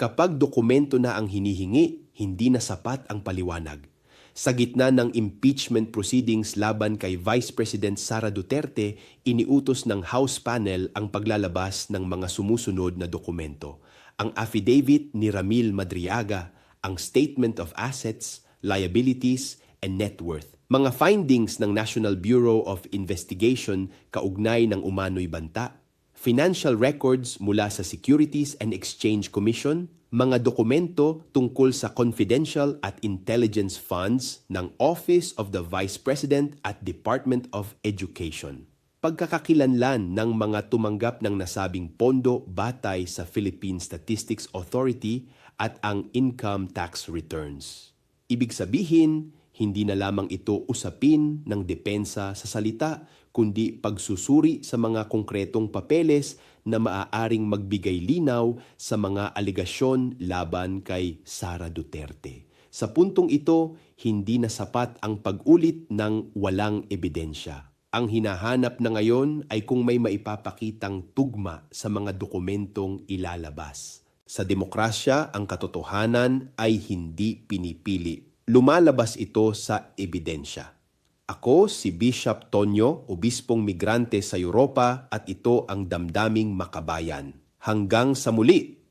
Kapag dokumento na ang hinihingi, hindi na sapat ang paliwanag. Sa gitna ng impeachment proceedings laban kay Vice President Sara Duterte, iniutos ng House panel ang paglalabas ng mga sumusunod na dokumento. Ang affidavit ni Ramil Madriaga, ang Statement of Assets, Liabilities, and Net Worth. Mga findings ng National Bureau of Investigation kaugnay ng umano'y banta, financial records mula sa Securities and Exchange Commission, mga dokumento tungkol sa confidential at intelligence funds ng Office of the Vice President at Department of Education. Pagkakakilanlan ng mga tumanggap ng nasabing pondo batay sa Philippine Statistics Authority at ang income tax returns. Ibig sabihin, hindi na lamang ito usapin ng depensa sa salita, kundi pagsusuri sa mga konkretong papeles na maaaring magbigay linaw sa mga aligasyon laban kay Sara Duterte. Sa puntong ito, hindi na sapat ang pag-ulit ng walang ebidensya. Ang hinahanap na ngayon ay kung may maipapakitang tugma sa mga dokumentong ilalabas. Sa demokrasya, ang katotohanan ay hindi pinipili. Lumalabas ito sa ebidensya. Ako si Bishop Tonyo, obispong migrante sa Europa at ito ang Damdaming Makabayan. Hanggang sa muli!